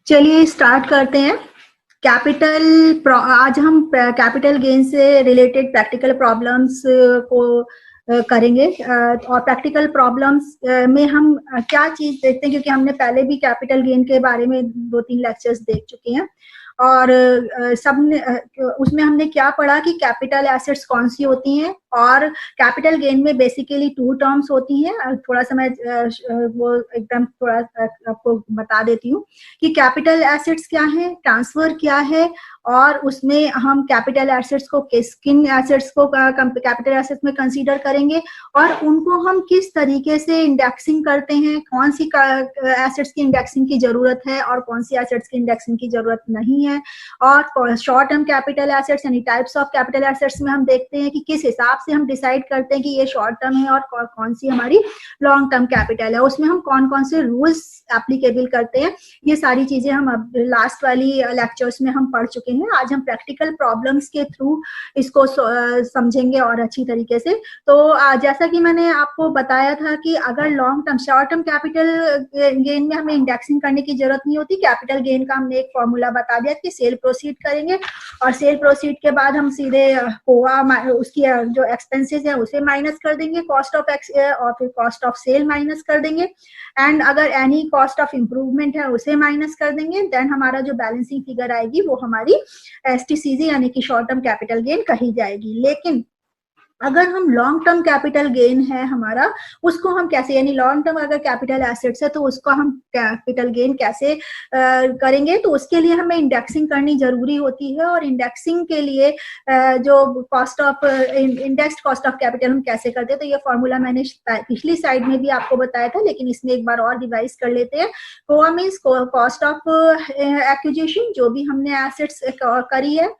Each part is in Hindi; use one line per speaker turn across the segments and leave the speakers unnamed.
चलिए स्टार्ट करते हैं। आज हम कैपिटल गेन से रिलेटेड प्रैक्टिकल प्रॉब्लम्स को करेंगे। और प्रैक्टिकल प्रॉब्लम्स में हम क्या चीज देखते हैं, क्योंकि हमने पहले भी कैपिटल गेन के बारे में 2-3 लेक्चर्स देख चुके हैं। और सबने उसमें हमने क्या पढ़ा कि कैपिटल एसेट्स कौन सी होती हैं, और कैपिटल गेन में बेसिकली 2 टर्म्स होती हैं। थोड़ा सा मैं वो एकदम थोड़ा आपको बता देती हूँ कि कैपिटल एसेट्स क्या है, ट्रांसफर क्या है, और उसमें हम कैपिटल एसेट्स को किन एसेट्स को कैपिटल एसेट्स में कंसीडर करेंगे, और उनको हम किस तरीके से इंडेक्सिंग करते हैं, कौन सी एसेट्स की इंडेक्सिंग की जरूरत है और कौन सी एसेट्स की इंडेक्सिंग की जरूरत नहीं है। और शॉर्ट टर्म कैपिटल एसेट्स यानी टाइप्स ऑफ कैपिटल एसेट्स में हम देखते हैं कि किस हिसाब से हम डिसाइड करते हैं कि ये शॉर्ट टर्म है और कौन सी हमारी लॉन्ग टर्म कैपिटल है। उसमें हम कौन कौन से रूल्स एप्लीकेबल करते हैं, ये सारी चीजें हम अब लास्ट वाली लेक्चर्स में हम पढ़ चुके हैं। आज हम प्रैक्टिकल प्रॉब्लम्स के थ्रू इसको समझेंगे और अच्छी तरीके से। तो जैसा कि मैंने आपको बताया था कि अगर long term short term capital gain में हमें इंडेक्सिंग करने की जरूरत नहीं होती। कैपिटल गेन का हमने एक फॉर्मूला बता दिया कि सेल प्रोसीड करेंगे, और सेल प्रोसीड के बाद हम सीधे उसकी जो एक्सपेंसेस है उसे माइनस कर देंगे, कॉस्ट ऑफ और फिर कॉस्ट ऑफ सेल माइनस कर देंगे, एंड अगर एनी कॉस्ट ऑफ इम्प्रूवमेंट है उसे माइनस कर देंगे। देन हमारा जो बैलेंसिंग फिगर आएगी वो हमारी एसटीसीजी यानी कि शॉर्ट टर्म कैपिटल गेन कही जाएगी। लेकिन अगर हम लॉन्ग टर्म कैपिटल गेन है हमारा, उसको हम कैसे, यानी लॉन्ग टर्म अगर कैपिटल एसेट्स है तो उसको हम कैपिटल गेन कैसे करेंगे, तो उसके लिए हमें इंडेक्सिंग करनी जरूरी होती है। और इंडेक्सिंग के लिए जो cost of indexed cost of capital हम कैसे करते हैं, तो ये फॉर्मूला मैंने पिछली साइड में भी आपको बताया था, लेकिन इसमें एक बार और रिवाइज कर लेते हैं। कोआ मीन्स कॉस्ट ऑफ एक्विजिशन, जो भी हमने एसेट्स करी है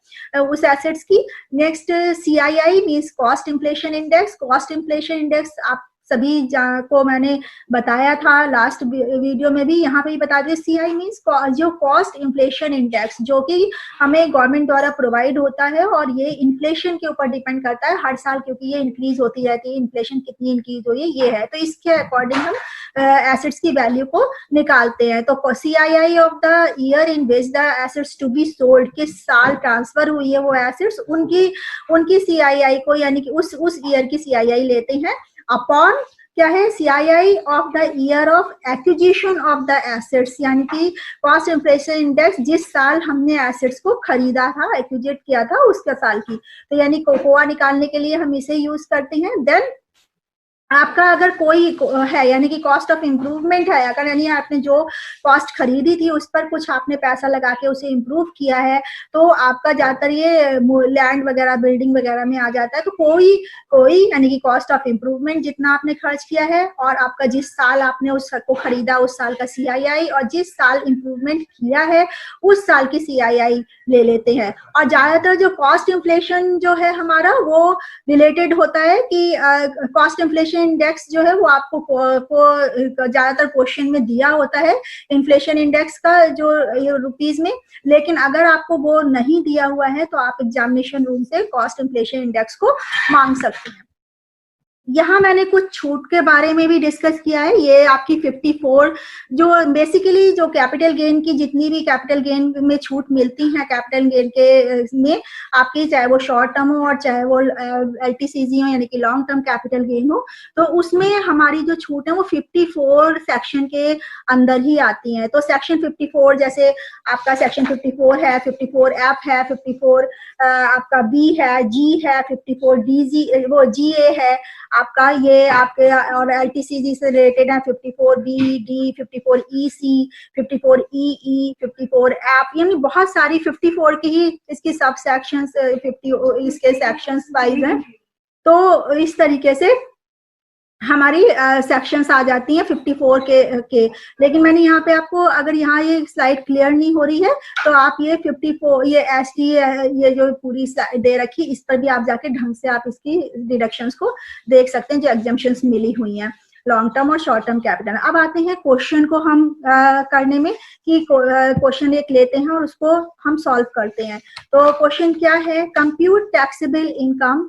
उस एसेट्स की। Next CII means cost inflation index. Cost inflation index आप सभी को मैंने बताया था लास्ट वीडियो में भी, यहाँ पे भी बता दिया। CI मीन्स जो कॉस्ट इन्फ्लेशन इंडेक्स, जो कि हमें गवर्नमेंट द्वारा प्रोवाइड होता है, और ये इन्फ्लेशन के ऊपर डिपेंड करता है हर साल, क्योंकि ये इंक्रीज होती रहती है। इन्फ्लेशन कितनी इंक्रीज हुई है ये है, तो इसके अकॉर्डिंग हम एसेट्स की वैल्यू को निकालते हैं। तो CII of the year in which the assets to be sold, किस साल ट्रांसफर हुई है वो एसेट्स, उनकी CII को, यानी कि उस ईयर की CII लेते हैं अपॉन क्या है CII of the year of acquisition of the assets, यानी कि कॉस्ट इन्फ्लेशन इंडेक्स जिस साल हमने एसेट्स को खरीदा था, एक्विजिट किया था उसके साल की। तो यानी कोकोआ निकालने के लिए हम इसे यूज करते हैं। देन आपका अगर कोई है, यानी कि कॉस्ट ऑफ इम्प्रूवमेंट है, अगर यानी आपने जो कॉस्ट खरीदी थी उस पर कुछ आपने पैसा लगा के उसे इम्प्रूव किया है, तो आपका ज्यादातर ये लैंड वगैरह बिल्डिंग वगैरह में आ जाता है। तो कोई यानी कि कॉस्ट ऑफ इम्प्रूवमेंट जितना आपने खर्च किया है, और आपका जिस साल आपने उसको खरीदा उस साल का CII, और जिस साल इम्प्रूवमेंट किया है उस साल की CII ले लेते हैं। और ज्यादातर जो कॉस्ट इन्फ्लेशन जो है हमारा, वो रिलेटेड होता है कि कॉस्ट इन्फ्लेशन इंडेक्स जो है वो आपको ज्यादातर क्वेश्चन में दिया होता है, इन्फ्लेशन इंडेक्स का जो रुपीज में। लेकिन अगर आपको वो नहीं दिया हुआ है तो आप एग्जामिनेशन रूम से कॉस्ट इन्फ्लेशन इंडेक्स को मांग सकते हैं। यहाँ मैंने कुछ छूट के बारे में भी डिस्कस किया है। ये आपकी 54 जो बेसिकली जो कैपिटल गेन की जितनी भी कैपिटल गेन में छूट मिलती है कैपिटल गेन के में आपकी, चाहे वो शॉर्ट टर्म हो और चाहे वो LTCG हो यानी कि लॉन्ग टर्म कैपिटल गेन हो, तो उसमें हमारी जो छूट है वो 54 सेक्शन के अंदर ही आती है। तो सेक्शन 54 जैसे आपका सेक्शन 54 है, 54F है, 54 आपका B है, G है, 54DG वो GA है आपका, ये आपके और LTCG से रिलेटेड है 54B, D, 54EC, 54EE, 54F, यानी बहुत सारी 54 की ही इसकी सब सेक्शंस 50 इसके सेक्शंस वाइज हैं। तो इस तरीके से हमारी सेक्शंस आ जाती हैं 54 के। लेकिन मैंने यहाँ पे आपको, अगर यहाँ ये स्लाइड क्लियर नहीं हो रही है तो आप ये 54 ये ST ये जो पूरी दे रखी, इस पर भी आप जाके ढंग से आप इसकी डिडक्शंस को देख सकते हैं जो एग्जम्पशंस मिली हुई हैं लॉन्ग टर्म और शॉर्ट टर्म कैपिटल। अब आते हैं क्वेश्चन को हम करने में, कि क्वेश्चन एक लेते हैं और उसको हम सॉल्व करते हैं। तो क्वेश्चन क्या है, compute taxable income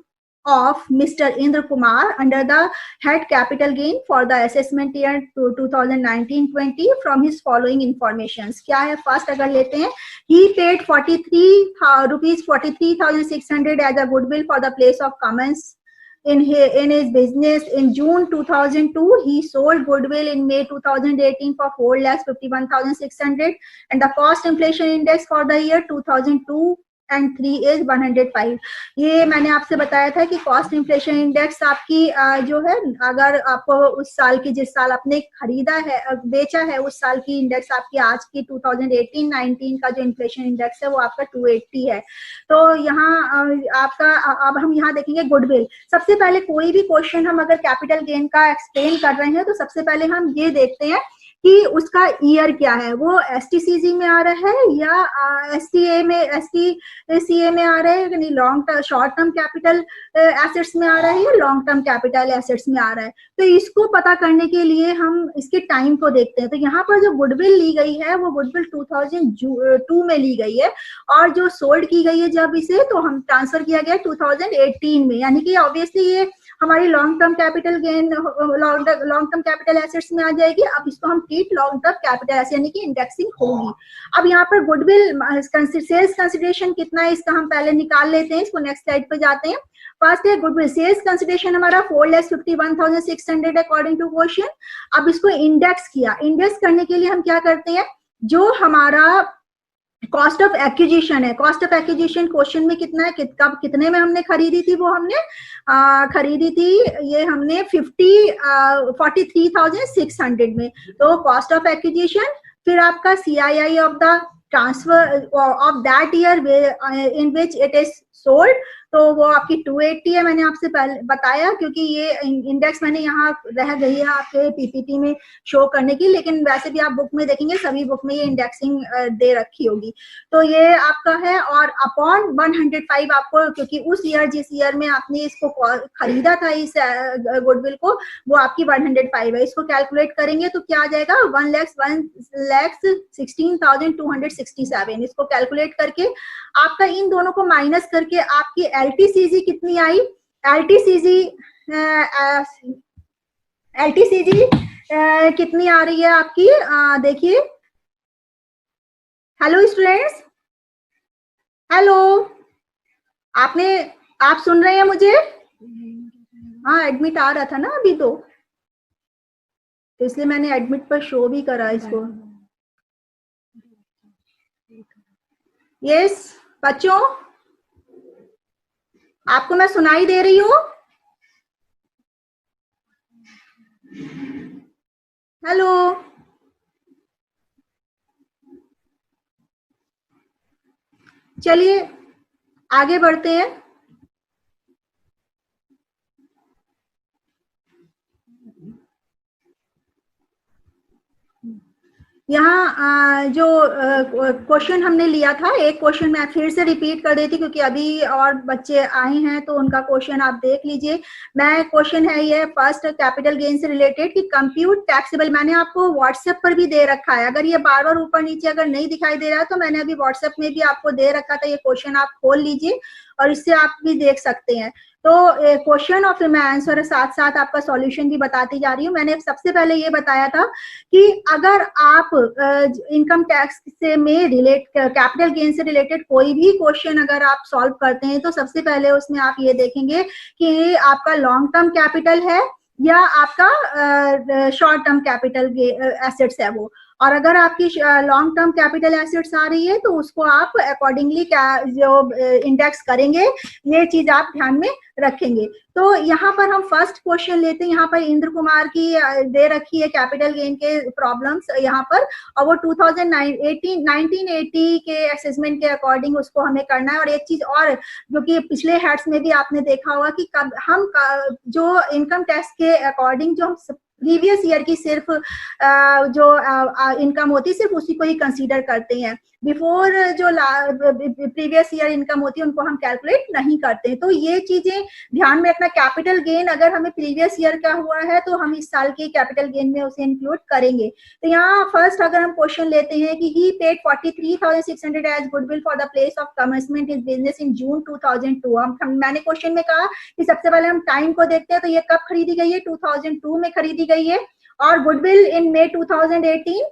of Mr. Indra Kumar under the head capital gain for the assessment year 2019-20 from his following informations. क्या है? फर्स्ट अगर लेते हैं, he paid 43,600 as a goodwill for the place of commence in his business. In June 2002, he sold goodwill in May 2018 for 4,51,600, and the cost inflation index for the year 2002 and 3 is 105. ये मैंने आपसे बताया था कि कॉस्ट इन्फ्लेशन इंडेक्स आपकी जो है, अगर आपको उस साल की, जिस साल आपने खरीदा है, बेचा है, उस साल की इंडेक्स आपकी आज की 2018-19 का जो इन्फ्लेशन इंडेक्स है वो आपका 280 है। तो यहाँ आपका, अब हम यहाँ देखेंगे गुडविल। सबसे पहले कोई भी क्वेश्चन हम अगर कैपिटल गेन का एक्सप्लेन कर रहे हैं तो सबसे पहले हम ये देखते हैं कि उसका ईयर क्या है, वो एसटीसीजी में आ रहा है या एसटीए में, एसटीसीए में आ रहा है, यानी long term, short term capital assets में आ रहा है या लॉन्ग टर्म कैपिटल एसेट्स में आ रहा है। तो इसको पता करने के लिए हम इसके टाइम को देखते हैं। तो यहाँ पर जो गुडविल ली गई है वो गुडविल 2002 में ली गई है, और जो सोल्ड की गई है जब इसे, तो हम ट्रांसफर किया गया 2018 में, यानी कि ऑब्वियसली ये हमारी long term capital gain, long term capital assets में आ जाएगी। अब इसको हम treat long term capital asset, यानी कि इंडेक्सिंग होगी। अब यहाँ पर गुडविल सेल्स कंसिडरेशन कितना है इसका हम पहले निकाल लेते हैं। इसको नेक्स्ट स्लाइड पे जाते हैं। फर्स्ट है गुडविल सेल्स कंसिडरेशन हमारा 4,51,600 अकॉर्डिंग टू क्वेश्चन। अब इसको इंडेक्स किया। इंडेक्स करने के लिए हम क्या करते हैं, जो हमारा कॉस्ट ऑफ एक्विजिशन है, कॉस्ट ऑफ एक्विजिशन क्वेश्चन में कितना है, कितने में हमने खरीदी थी, वो हमने खरीदी थी, ये हमने 43,600 में। तो कॉस्ट ऑफ एक्विजिशन, फिर आपका CII of the transfer of that year in which it is sold, तो वो आपकी 280 है। मैंने आपसे पहले बताया, क्योंकि ये इंडेक्स मैंने यहाँ रह गई है आपके पीपीटी में शो करने की, लेकिन वैसे भी आप बुक में देखेंगे, सभी बुक में ये इंडेक्सिंग दे रखी होगी। तो ये आपका है, और अपॉन 105 आपको, क्योंकि उस ईयर, जिस ईयर में आपने इसको खरीदा था इस गुडविल को, वो आपकी 105 है। इसको कैलकुलेट करेंगे तो क्या आ जाएगा, 1,16,267। इसको कैलकुलेट करके आपका इन दोनों को माइनस करके आपकी LTCG कितनी आई, LTCG कितनी आ रही है आपकी, देखिए। हेलो स्टूडेंट्स, हेलो, आप सुन रहे हैं मुझे? हाँ, एडमिट आ रहा था ना अभी, तो इसलिए मैंने एडमिट पर शो भी करा इसको। यस बच्चों, आपको मैं सुनाई दे रही हूँ? हेलो, चलिए आगे बढ़ते हैं। यहाँ जो क्वेश्चन हमने लिया था, एक क्वेश्चन मैं फिर से रिपीट कर देती, क्योंकि अभी और बच्चे आए हैं तो उनका क्वेश्चन आप देख लीजिए। मैं क्वेश्चन है ये फर्स्ट कैपिटल गेन से रिलेटेड कि कंप्यूट टैक्सेबल, मैंने आपको व्हाट्सएप पर भी दे रखा है। अगर ये बार बार ऊपर नीचे अगर नहीं दिखाई दे रहा तो मैंने अभी व्हाट्सएप में भी आपको दे रखा था। ये क्वेश्चन आप खोल लीजिए और इससे आप भी देख सकते हैं। तो क्वेश्चन और फिर मैं आंसर साथ साथ आपका सॉल्यूशन भी बताती जा रही हूँ। मैंने सबसे पहले ये बताया था कि अगर आप इनकम टैक्स से में रिलेट, कैपिटल गेन से रिलेटेड कोई भी क्वेश्चन अगर आप सॉल्व करते हैं तो सबसे पहले उसमें आप ये देखेंगे कि आपका लॉन्ग टर्म कैपिटल है या आपका शॉर्ट टर्म कैपिटल एसेट्स है वो। और अगर आपकी लॉन्ग टर्म कैपिटल एसेट्स आ रही है तो उसको आप अकॉर्डिंगली जो इंडेक्स करेंगे, ये चीज आप ध्यान में रखेंगे। तो यहाँ पर हम फर्स्ट क्वेश्चन लेते हैं। यहाँ पर इंद्र कुमार की दे रखी है कैपिटल गेन के प्रॉब्लम्स यहाँ पर, और वो 1980 के असेसमेंट के अकॉर्डिंग उसको हमें करना है। और एक चीज और, जो कि पिछले हेड्स में भी आपने देखा होगा कि कब हम जो इनकम टैक्स के अकॉर्डिंग जो हम प्रीवियस ईयर की सिर्फ जो इनकम होती है सिर्फ उसी को ही कंसीडर करते हैं। बिफोर जो प्रीवियस ईयर इनकम होती है उनको हम कैलकुलेट नहीं करते। तो ये चीजें ध्यान में रखना। कैपिटल गेन अगर हमें प्रीवियस ईयर का हुआ है तो हम इस साल के कैपिटल गेन में उसे इंक्लूड करेंगे। तो यहाँ फर्स्ट अगर हम क्वेश्चन लेते हैं कि he paid 43,600 as goodwill for the place of commencement is business in June 2002। मैंने क्वेश्चन में कहा कि सबसे पहले हम टाइम को देखते हैं, तो ये कब खरीदी गई है, 2002 में खरीदी गई है। और गुडविल इन मई 2018,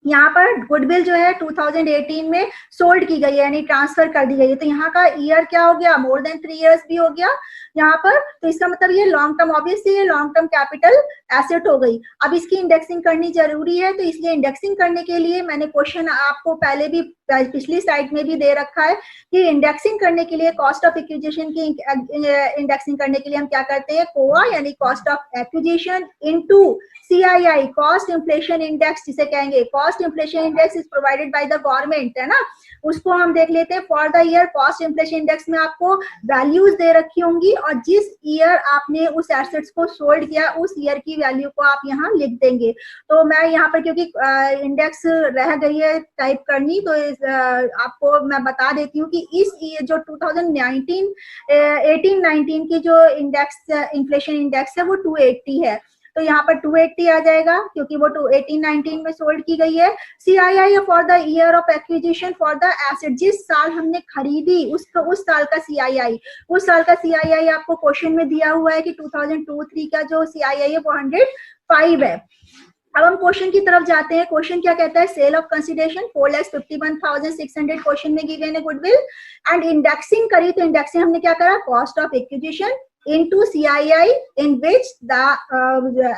यहाँ पर गुडविल जो है 2018 में सोल्ड की गई है, यानी ट्रांसफर कर दी गई है। तो यहाँ का ईयर क्या हो गया, मोर देन 3 इयर्स भी हो गया यहाँ पर। तो इसका मतलब ये लॉन्ग टर्म, ऑब्वियसली ये लॉन्ग टर्म कैपिटल एसेट हो गई। अब इसकी इंडेक्सिंग करनी जरूरी है, तो इसलिए इंडेक्सिंग करने के लिए मैंने क्वेश्चन आपको पहले भी पिछली स्लाइड में भी दे रखा है कि इंडेक्सिंग करने के लिए कॉस्ट ऑफ एक्विजिशन की इंडेक्सिंग करने के लिए हम क्या करते हैं, कोआ यानी cost of acquisition into CII, cost inflation index जिसे कहेंगे। Cost inflation index is provided by the government, है ना। उसको हम देख लेते हैं। For the year cost inflation index में आपको वैल्यूज दे रखी होंगी और जिस ईयर आपने उस एसेट्स को सोल्ड किया उस ईयर की वैल्यू को आप यहाँ लिख देंगे। तो मैं यहाँ पर क्योंकि इंडेक्स रह गई है टाइप करनी, तो आपको मैं बता देती हूँ कि इस जो 2019 18-19 की जो इंडेक्स इन्फ्लेशन इंडेक्स है वो 280 है। तो यहाँ पर 280 आ जाएगा क्योंकि वो 18-19 में सोल्ड की गई है। CII for the year of acquisition for the asset, जिस साल हमने खरीदी उस साल का CII, उस साल का CII आपको क्वेश्चन में दिया हुआ है कि 2002-03 का जो CII है वो 105 है। अब हम क्वेश्चन की तरफ जाते हैं। क्वेश्चन क्या कहता है, सेल ऑफ कंसिडरेशन 4,51,600 क्वेश्चन में गिवन है गुडविल एंड इंडेक्सिंग करी। तो इंडेक्सिंग हमने क्या करा, cost of acquisition into CII in which the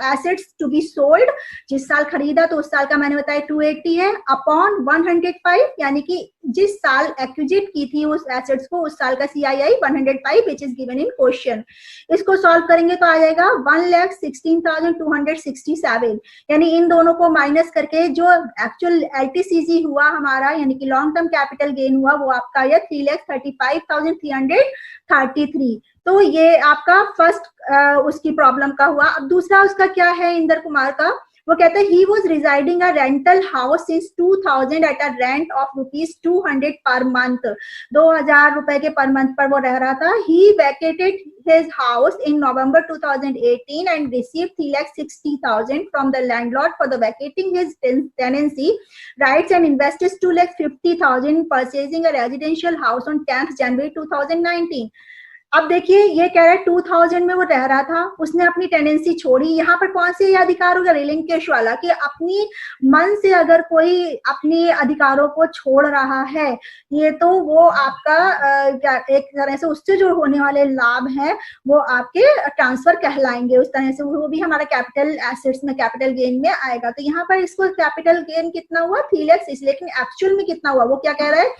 assets to be sold, जिस साल खरीदा तो उस साल का मैंने बताया 280 है, अपॉन 105 यानी कि जिस साल एक्विजिट की थी उस एसेट्स को उस साल का CII 105 which is given in question। इसको सॉल्व करेंगे तो आ जाएगा 1,16,267, यानी इन दोनों को माइनस करके जो एक्चुअल LTCG हुआ हमारा यानी कि लॉन्ग टर्म कैपिटल गेन हुआ वो आपका ये 3,35,333। तो ये आपका फर्स्ट उसकी प्रॉब्लम का हुआ। अब दूसरा उसका क्या है इंदर कुमार का, वो कहते हैं he was residing a rental house since 2000 at a rent of ₹200 per month. 2000 रुपए के पर मंथ पर वो रह रहा था। ही vacated his house in November 2018 and received 3,60,000 from the landlord for the vacating his tenancy rights and invested 2,50,000 purchasing a residential house on 10th January 2019। अब देखिए ये कह रहा है 2000 में वो रह रहा था, उसने अपनी टेनेंसी छोड़ी। यहाँ पर कौन से ये अधिकार होगा, रिलिंकेश वाला, कि अपनी मन से अगर कोई अपने अधिकारों को छोड़ रहा है ये तो वो आपका एक तरह से उससे जो होने वाले लाभ हैं वो आपके ट्रांसफर कहलाएंगे। उस तरह से वो भी हमारा कैपिटल एसेट्स में कैपिटल गेन में आएगा। तो यहाँ पर इसको कैपिटल गेन कितना हुआ 3 लाख, लेकिन एक्चुअल में कितना हुआ वो क्या कह रहा है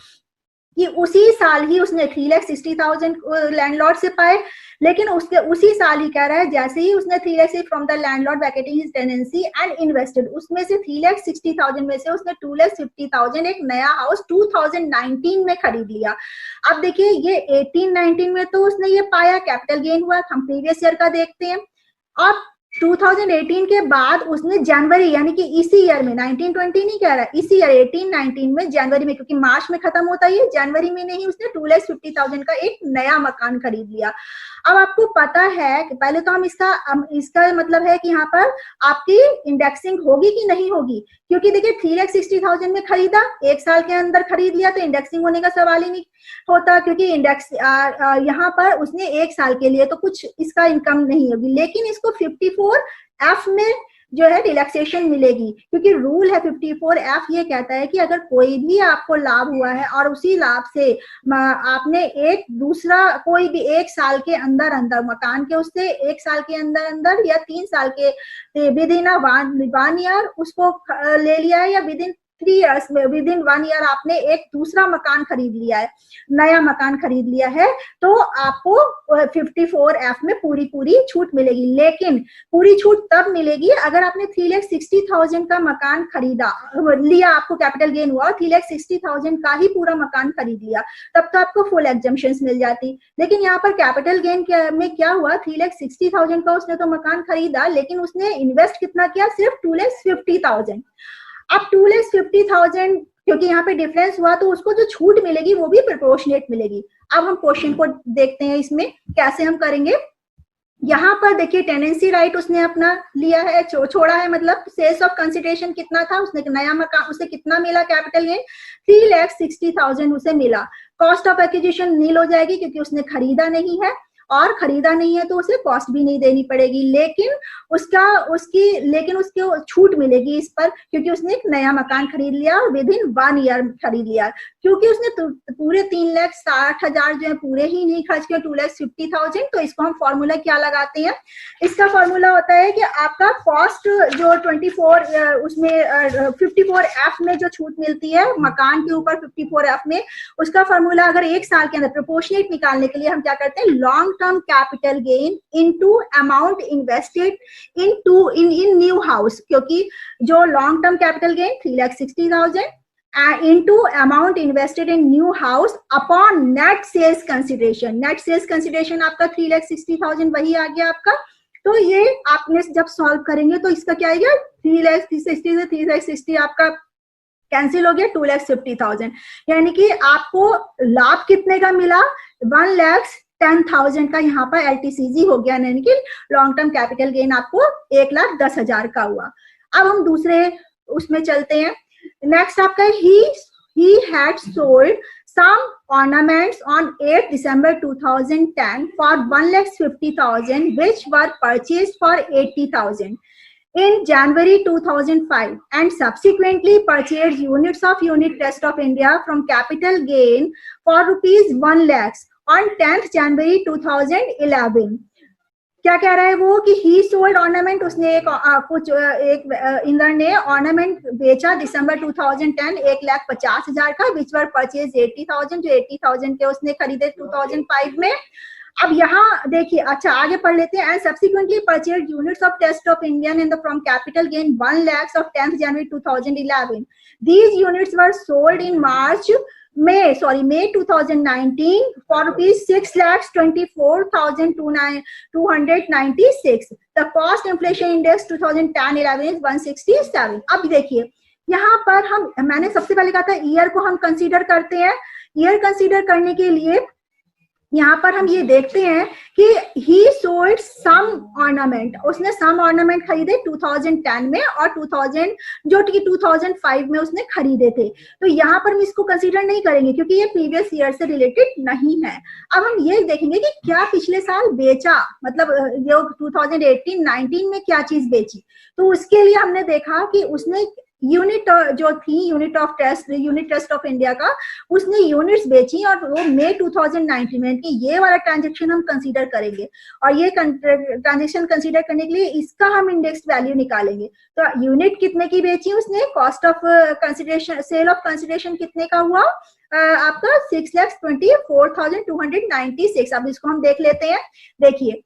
कि उसी साल ही उसने 3,60,000 लैंडलॉर्ड से पाए, लेकिन उसके उसी साल ही कह रहा है जैसे ही उसने 3 lakh from the landlord vacating his tenancy and invested, उसमें से 3,60,000 में से उसने 2,50,000 एक नया हाउस 2019 में खरीद लिया। अब देखिए ये 18-19 में तो उसने ये पाया, कैपिटल गेन हुआ। हम प्रीवियस ईयर का देखते हैं। अब 2018 के बाद उसने जनवरी यानी कि इसी ईयर में 19-20 नहीं कह रहा, इसी ईयर 18-19 में जनवरी में, क्योंकि मार्च में खत्म होता है, जनवरी में नहीं उसने 2,50,000 का एक नया मकान खरीद लिया। अब आपको पता है कि पहले तो हम इसका मतलब है कि यहाँ पर आपकी इंडेक्सिंग होगी कि नहीं होगी, क्योंकि देखिए 3,60,000 में खरीदा, एक साल के अंदर खरीद लिया तो इंडेक्सिंग होने का सवाल ही नहीं होता, क्योंकि इंडेक्स यहाँ पर उसने एक साल के लिए तो कुछ इसका इनकम नहीं होगी। लेकिन इसको 54F में जो है रिलैक्सेशन मिलेगी, क्योंकि रूल है 54F ये कहता है कि अगर कोई भी आपको लाभ हुआ है और उसी लाभ से आपने एक दूसरा कोई भी एक साल के अंदर अंदर मकान के उससे एक साल के अंदर अंदर या 3 साल के विद इन 1 ईयर उसको ले लिया है या विद इन 3 इयर्स में, विद इन 1 ईयर आपने एक दूसरा मकान खरीद लिया है, नया मकान खरीद लिया है, तो आपको 54F में पूरी पूरी छूट मिलेगी। लेकिन पूरी छूट तब मिलेगी अगर आपने 3,60,000 का मकान खरीदा लिया, आपको कैपिटल गेन हुआ 3,60,000 का ही पूरा मकान खरीद लिया, तब तो आपको फुल एग्जम्पशंस मिल जाती। लेकिन यहाँ पर कैपिटल गेन में क्या हुआ, 3,60,000 का उसने तो मकान खरीदा, लेकिन उसने इन्वेस्ट कितना किया, सिर्फ 2,50,000। अब 2,50,000 क्योंकि यहाँ पे डिफरेंस हुआ, तो उसको जो छूट मिलेगी वो भी प्रोपोर्शनेट मिलेगी। अब हम क्वेश्चन को देखते हैं, इसमें कैसे हम करेंगे। यहाँ पर देखिए टेनेंसी राइट उसने अपना लिया है, छोड़ा है, मतलब सेल्स ऑफ कंसिडरेशन कितना था, उसने नया मकान, उसे कितना मिला कैपिटल गेन, 3,60,000 उसे मिला। कॉस्ट ऑफ एक्विजिशन नील हो जाएगी क्योंकि उसने खरीदा नहीं है, और खरीदा नहीं है तो उसे कॉस्ट भी नहीं देनी पड़ेगी, लेकिन उसकी छूट मिलेगी इस पर, क्योंकि उसने एक नया मकान खरीद लिया और विद इन 1 ईयर खरीद लिया। क्योंकि उसने पूरे 3,60,000 जो है पूरे ही नहीं खर्च किए, 2,50,000, तो इसको हम फॉर्मूला क्या लगाते हैं, इसका फॉर्मूला होता है कि आपका कॉस्ट जो 54F में जो छूट मिलती है मकान के ऊपर 54F में, उसका फॉर्मूला अगर एक साल के अंदर प्रोपोर्शनेट निकालने के लिए हम क्या करते हैं, long term capital gain into amount invested in new house, क्योंकि जो long term capital gain 3,60,000 into amount invested in new house upon net sales consideration. Net sales consideration आपका 3,60,000 वही आ गया आपका। तो ये आपने जब सॉल्व करेंगे तो इसका क्या आएगा, 3,60,000 से 3,60,000 आपका कैंसिल हो गया, 2,50,000, यानी कि आपको लाभ कितने का मिला, 1,10,000 का यहाँ पर LTCG हो गया, यानी कि लॉन्ग टर्म कैपिटल गेन आपको 1,10,000 का हुआ। अब हम दूसरे उसमें चलते हैं। नेक्स्ट आपका he had sold some ornaments on 8 December 2010 for 1,50,000 which were purchased for 80,000 in January 2005 and subsequently purchased units of Unit Trust of India from capital gain for rupees 1 lakhs on 10th January 2011। क्या कह रहा है वो कि ही सोल्ड ऑर्नामेंट, उसने एक इंद्र ने ऑर्नामेंट बेचा दिसंबर 2010 1,50,000 का, विच वर परचेज 80,000, जो 80,000 के उसने खरीदे 2005 में। अब यहाँ देखिए, अच्छा आगे पढ़ लेते हैं। And subsequently purchase units of test of Indian in the from capital gain 1 lakhs of 10th January 2011। These units were sold in May 2019 for rupees 6,24,296। The cost inflation index 2010-11 is 167। अब देखिए यहाँ पर मैंने सबसे पहले कहा था ईयर को हम कंसीडर करते हैं। ईयर कंसीडर करने के लिए यहाँ पर हम ये देखते हैं कि ही सोल्ड सम ऑर्नामेंट, उसने सम ऑर्नामेंट खरीदे 2010 में और 2000 जो कि 2005 में उसने खरीदे थे। तो यहाँ पर हम इसको कंसीडर नहीं करेंगे क्योंकि ये प्रीवियस ईयर से रिलेटेड नहीं है। अब हम ये देखेंगे कि क्या पिछले साल बेचा, मतलब जो 2018-19 में क्या चीज बेची। तो उसके लिए हमने देखा कि उसने यूनिट जो थी यूनिट ट्रस्ट ऑफ इंडिया का, उसने यूनिट्स बेची और वो मई 2019 में, कि ये वाला ट्रांजेक्शन हम कंसीडर करेंगे। और ये ट्रांजेक्शन कंसीडर करने के लिए इसका हम इंडेक्स वैल्यू निकालेंगे। तो यूनिट कितने की बेची उसने, cost of consideration, sale of consideration कितने का हुआ आपका 6,24,296। अब इसको हम देख लेते हैं। देखिए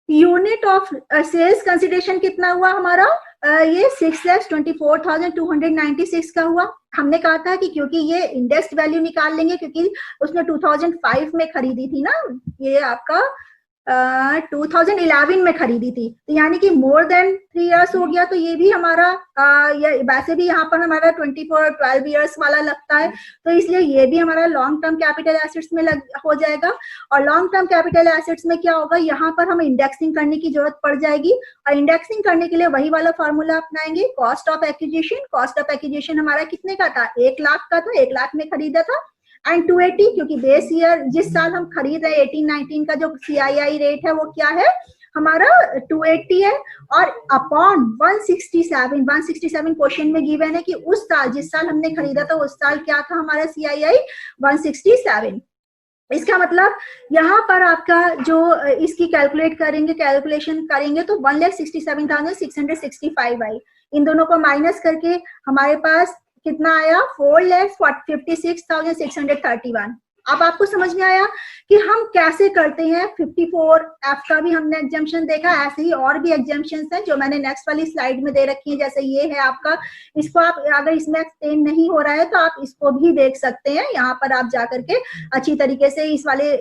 यूनिट ऑफ सेल्स कंसिडरेशन कितना हुआ हमारा, ये 6,24,296 का हुआ। हमने कहा था कि क्योंकि ये इंडेक्स वैल्यू निकाल लेंगे क्योंकि उसने 2005 में खरीदी थी ना, ये आपका 2011 में खरीदी थी, तो यानी कि मोर देन 3 इयर्स हो गया। तो ये भी हमारा वैसे भी यहाँ पर हमारा 12 इयर्स वाला लगता है, तो इसलिए ये भी हमारा लॉन्ग टर्म कैपिटल एसेट्स में हो जाएगा। और लॉन्ग टर्म कैपिटल एसेट्स में क्या होगा, यहाँ पर हमें इंडेक्सिंग करने की जरूरत पड़ जाएगी। और इंडेक्सिंग करने के लिए वही वाला फॉर्मूला अपनाएंगे, cost of acquisition. Cost of acquisition हमारा कितने का था, 1 लाख का था, 1 लाख में खरीदा था। एंड 280 क्योंकि बेस ईयर जिस साल हम खरीद रहे 18-19 का जो CII रेट है वो क्या है हमारा 280 है। और अपॉन 167 क्वेश्चन में गिवन है कि उस साल जिस साल हमने खरीदा था उस साल क्या था हमारा CII 167। इसका मतलब यहाँ पर आपका जो इसकी कैलकुलेशन करेंगे तो 1,67,665 आई। इन दोनों को माइनस करके हमारे पास कितना आया 4,56,631। अब आपको समझ में आया कि हम कैसे करते हैं। 54F का भी हमने एग्जाम्पशन देखा, ऐसे ही और भी एग्जाम्पशंस हैं जो मैंने नेक्स्ट वाली स्लाइड में दे रखी है। जैसे ये है आपका, इसको आप अगर इसमें एक्सप्लेन नहीं हो रहा है तो आप इसको भी देख सकते हैं। यहाँ पर आप जाकर के अच्छी तरीके से इस वाले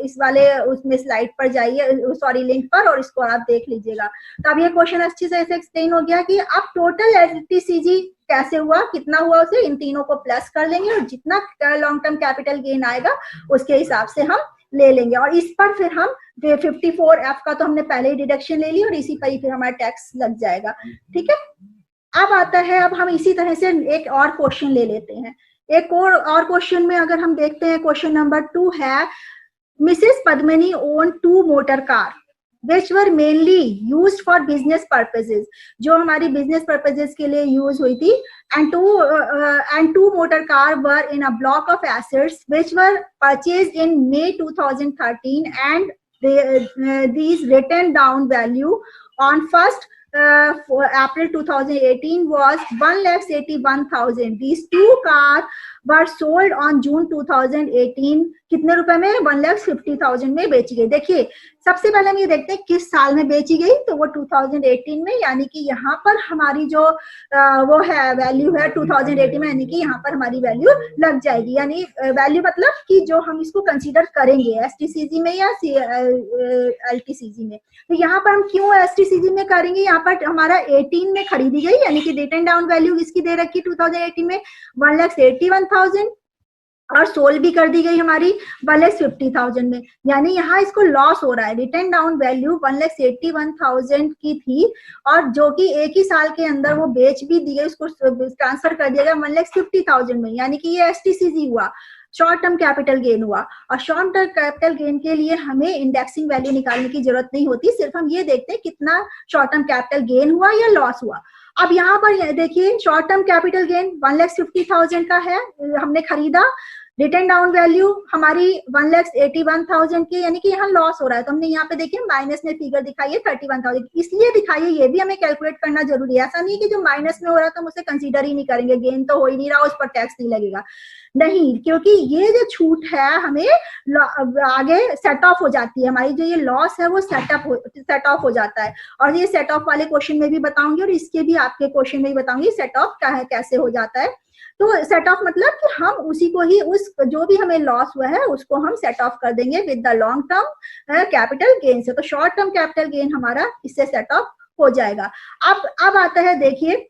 उसमें स्लाइड पर जाइए, सॉरी लिंक पर, और इसको आप देख लीजिएगा। तो अब ये क्वेश्चन अच्छी से एक्सप्लेन हो गया कि अब टोटल LTCG कैसे हुआ, कितना हुआ, उसे इन तीनों को प्लस कर लेंगे और जितना लॉन्ग टर्म कैपिटल गेन आएगा उसके हिसाब से हम ले लेंगे। और इस पर फिर हम 54F का तो हमने पहले ही डिडक्शन ले ली और इसी पर ही फिर हमारा टैक्स लग जाएगा। ठीक है, अब आता है, अब हम इसी तरह से एक और क्वेश्चन ले लेते हैं। एक और क्वेश्चन में अगर हम देखते हैं, क्वेश्चन नंबर 2 है, Mrs Padmini own 2 motor car which were mainly used for business purposes, जो हमारी business purposes के लिए use हुई थी, and two motor car were in a block of assets which were purchased in May 2013 and these written down value on 1st April 2018 was 1,81,000. These 2 cars were sold on June 2018. कितने रुपए में? 1,50,000 में बेची गई। देखिए, सबसे पहले हम ये देखते हैं किस साल में बेची गई, तो वो 2018 में, यानी कि यहाँ पर हमारी जो वो है वैल्यू है 2018 में, यानी कि यहाँ पर हमारी वैल्यू लग जाएगी। यानी वैल्यू मतलब कि जो हम इसको कंसीडर करेंगे STCG में या LTCG में। तो यहाँ पर हम क्यों STCG में करेंगे, यहाँ पर हमारा 18 में खरीदी गई, यानी कि रिटन डाउन वैल्यू इसकी दे रखी 2018 में 1,81,000 और सोल भी कर दी गई हमारी 1,50,000 में, यानी यहाँ इसको लॉस हो रहा है। रिटर्न डाउन वैल्यू 1,81,000 की थी और जो कि एक ही साल के अंदर वो बेच भी दी गई, उसको ट्रांसफर कर दिया गया 1,50,000 में, यानी कि ये STCG हुआ, शॉर्ट टर्म कैपिटल गेन हुआ। और शॉर्ट टर्म कैपिटल गेन के लिए हमें इंडेक्सिंग वैल्यू निकालने की जरूरत नहीं होती, सिर्फ हम ये देखते हैं कितना शॉर्ट टर्म कैपिटल गेन हुआ या लॉस हुआ। अब यहाँ पर देखिए, शॉर्ट टर्म कैपिटल गेन 1,50,000 का है, हमने खरीदा, रिटर्न डाउन वैल्यू हमारी 1,81,000 की, यानी कि यहाँ लॉस हो रहा है। तो हमने यहाँ पे देखिए माइनस में फिगर दिखाई है 31,000, इसलिए दिखाई है, ये भी हमें कैलकुलेट करना जरूरी है। ऐसा नहीं कि जो माइनस में हो रहा है तो हम उसे कंसीडर ही नहीं करेंगे, गेन तो हो ही नहीं रहा, उस पर टैक्स नहीं लगेगा, नहीं, क्योंकि ये जो छूट है हमें आगे सेट ऑफ हो जाती है, हमारी जो ये लॉस है वो सेट ऑफ हो जाता है। और ये सेट ऑफ वाले क्वेश्चन में भी बताऊंगी और इसके भी आपके क्वेश्चन में भी बताऊंगी सेट ऑफ क्या है, कैसे हो जाता है। तो सेट ऑफ मतलब कि हम उसी को ही, उस जो भी हमें लॉस हुआ है उसको हम सेट ऑफ कर देंगे with the long term capital gain से। तो शॉर्ट टर्म कैपिटल गेन हमारा इससे सेट ऑफ हो जाएगा। अब आता है, देखिए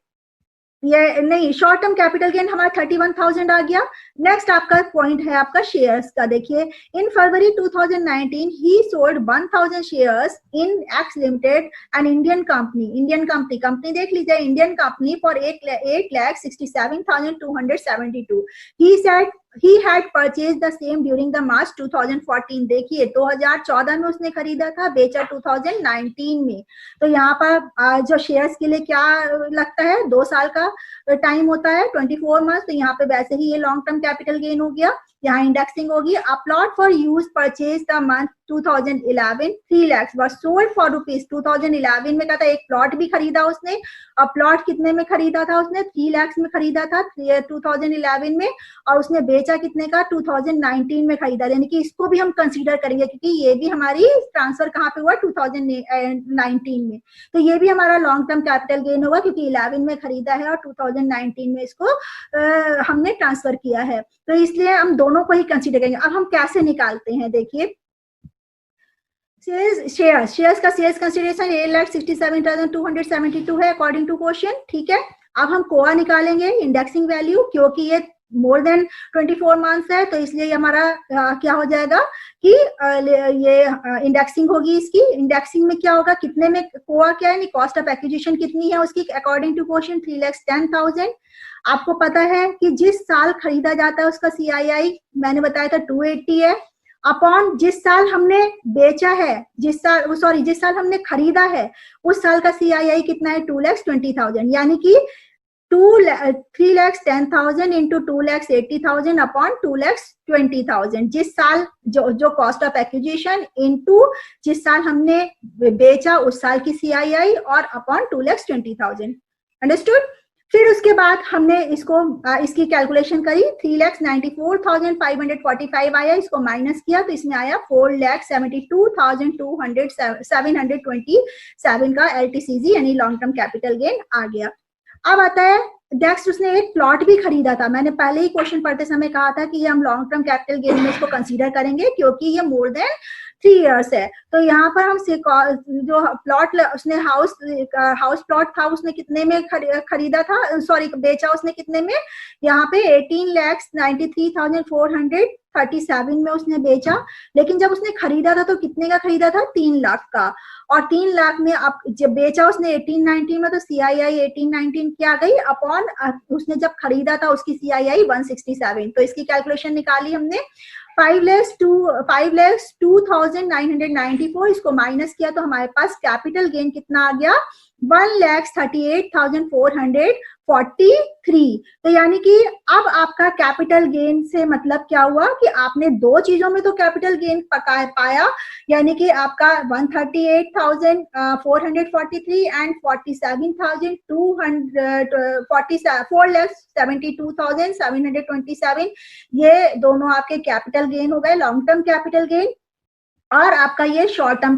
ये नहीं, शॉर्ट टर्म कैपिटल गेन हमारा 31,000 आ गया। नेक्स्ट आपका पॉइंट है आपका शेयर्स का। देखिए, इन फरवरी 2019 ही sold 1,000 shares in x limited an Indian company देख लीजिए, Indian company for 8,67,272। he had purchased the same during the March 2014। देखिए 2014 में उसने खरीदा था, बेचा 2019 में। तो यहाँ पर जो शेयर्स के लिए क्या लगता है, 2 साल का टाइम होता है, 24 मंथ। तो यहाँ पे वैसे ही ये लॉन्ग टर्म कैपिटल गेन हो गया, यहाँ इंडेक्सिंग होगी। A plot for use purchase the month 2011 3 lakhs was sold for rupees। 2011 में कहता है एक प्लॉट भी खरीदा उसने, और प्लॉट कितने में खरीदा था उसने, 3 lakhs में खरीदा था 2011 में, और उसने बेचा कितने का, 2019 में खरीदा। यानी कि इसको भी हम कंसीडर करेंगे क्योंकि ये भी हमारी ट्रांसफर कहाँ पे हुआ, 2019 में। तो ये भी हमारा लॉन्ग टर्म कैपिटल गेन होगा क्योंकि 11 में खरीदा है और 2019 में इसको हमने ट्रांसफर किया है, तो इसलिए हम दोनों को ही कंसीडर करेंगे। अब हम कैसे निकालते हैं, देखिए शेयर्स का सेल्स कंसीडरेशन 8,67,272 है अकॉर्डिंग टू क्वेश्चन। ठीक है, अब हम कोआ निकालेंगे, इंडेक्सिंग वैल्यू, क्योंकि ये मोर देन 24 मंथ्स है तो इसलिए हमारा क्या हो जाएगा कि ये इंडेक्सिंग होगी। इसकी इंडेक्सिंग में क्या होगा, कितने में कोआ क्या है, कॉस्ट ऑफ एक्विजिशन कितनी है उसकी अकॉर्डिंग टू क्वेश्चन, 3,10,000। आपको पता है कि जिस साल खरीदा जाता है उसका CII मैंने बताया था 280 है, अपॉन जिस साल हमने बेचा है, जिस साल हमने खरीदा है उस साल का CII कितना है, 2,20,000, यानी कि 3,10,000 इंटू 2,80,000 अपॉन 2,20,000। जिस साल जो कॉस्ट ऑफ एक्विजिशन इंटू जिस साल हमने बेचा उस साल की CII और अपॉन 2,20,000। अंडरस्टूड। फिर उसके बाद हमने इसको इसकी कैलकुलेशन करी, 3,94,545 आया, इसको माइनस किया तो इसमें आया 4,72,727 का LTCG यानी लॉन्ग टर्म कैपिटल गेन आ गया। अब आता है नेक्स्ट, उसने एक प्लॉट भी खरीदा था। मैंने पहले ही क्वेश्चन पढ़ते समय कहा था कि ये हम लॉन्ग टर्म कैपिटल गेन में इसको कंसीडर करेंगे क्योंकि ये मोर देन 3 इयर्स है। तो यहाँ पर हम जो प्लॉट उसने हाउस प्लॉट था उसने कितने में खरीदा था, सॉरी बेचा उसने कितने में, यहाँ पे 18,93,437 में उसने बेचा। लेकिन जब उसने खरीदा था तो कितने का खरीदा था, 3 लाख का। और 3 लाख में अब जब बेचा उसने 1819 में तो CII 1819 क्या गई अपॉन उसने जब खरीदा था उसकी CII 167। तो इसकी कैलकुलेशन निकाली हमने, 5,02,994, इसको माइनस किया तो हमारे पास कैपिटल गेन कितना आ गया, 1,38,443। तो यानी कि अब आपका कैपिटल गेन से मतलब क्या हुआ कि आपने दो चीजों में तो कैपिटल गेन पाया, यानी कि आपका 138,443 एंड 4,72,727, ये दोनों आपके कैपिटल गेन हो गए, लॉन्ग टर्म कैपिटल गेन। और आपका ये शॉर्ट टर्म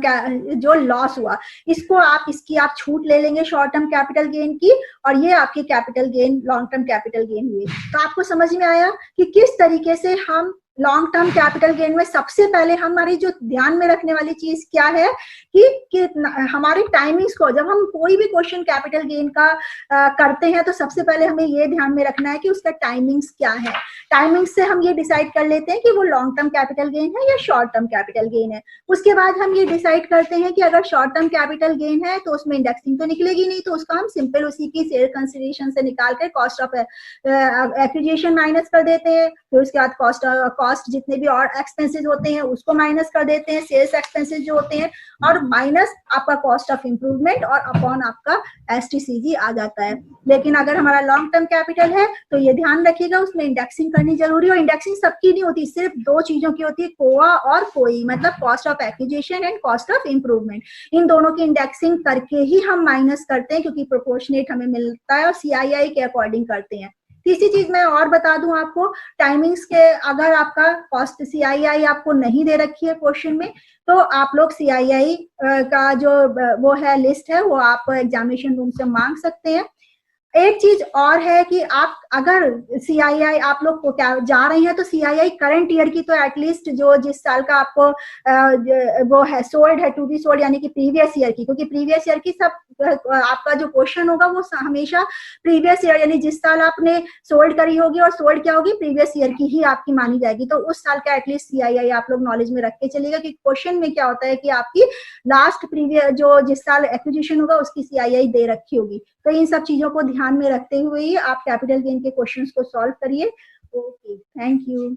जो लॉस हुआ, इसको आप इसकी आप छूट ले लेंगे शॉर्ट टर्म कैपिटल गेन की, और ये आपके capital gain long term capital gain हुए। तो आपको समझ में आया कि किस तरीके से हम लॉन्ग टर्म कैपिटल गेन में सबसे पहले हमारी जो ध्यान में रखने वाली चीज क्या है कि हमारे टाइमिंग्स को, जब हम कोई भी क्वेश्चन कैपिटल गेन का करते हैं तो सबसे पहले हमें ये ध्यान में रखना है कि उसका टाइमिंग्स क्या है। टाइमिंग्स से हम ये डिसाइड कर लेते हैं कि वो लॉन्ग टर्म कैपिटल गेन है या शॉर्ट टर्म कैपिटल गेन है। उसके बाद हम ये डिसाइड करते हैं कि अगर शॉर्ट टर्म कैपिटल गेन है तो उसमें इंडेक्सिंग तो निकलेगी नहीं, तो उसका हम सिंपल उसी की सेल कंसिडरेशन से निकाल कर कॉस्ट ऑफ एक्विजिशन माइनस कर देते हैं। फिर उसके बाद कॉस्ट जितने भी और एक्सपेंसेस होते हैं उसको माइनस कर देते हैं, सेल्स एक्सपेंसेस जो होते हैं, और माइनस आपका कॉस्ट ऑफ इंप्रूवमेंट और अपॉन आपका STCG आ जाता है। लेकिन अगर हमारा लॉन्ग टर्म कैपिटल है तो ये ध्यान रखिएगा उसमें इंडेक्सिंग करनी जरूरी है। और इंडेक्सिंग सबकी नहीं होती, सिर्फ दो चीजों की होती है, कोआ और कोई, मतलब cost of acquisition and cost of improvement. इन दोनों की इंडेक्सिंग करके ही हम माइनस करते हैं क्योंकि प्रोपोर्शनेट हमें मिलता है और CII के अकॉर्डिंग करते हैं। तीसरी चीज मैं और बता दूं आपको, टाइमिंग्स के, अगर आपका कॉस्ट CII आपको नहीं दे रखी है क्वेश्चन में तो आप लोग CII का जो वो है लिस्ट है वो आप एग्जामिनेशन रूम से मांग सकते हैं। एक चीज और है कि आप अगर CII आप लोग को क्या जा रही हैं तो CII करंट ईयर की तो एटलीस्ट जो जिस साल का आपको वो है सोल्ड है, टू बी सोल्ड, यानी कि प्रीवियस ईयर की, क्योंकि प्रीवियस ईयर की सब आपका जो क्वेश्चन होगा वो हमेशा प्रीवियस ईयर यानी जिस साल आपने सोल्ड करी होगी और सोल्ड क्या होगी प्रीवियस ईयर की ही आपकी मानी जाएगी। तो उस साल का एटलीस्ट CII आप लोग नॉलेज में रख के चलिएगा कि क्वेश्चन में क्या होता है कि आपकी लास्ट प्रीवियस जो जिस साल एक्विजिशन होगा उसकी CII दे रखी होगी। तो इन सब चीजों को ध्यान में रखते हुए ही आप कैपिटल गेन के क्वेश्चंस को सॉल्व करिए। Okay, thank you.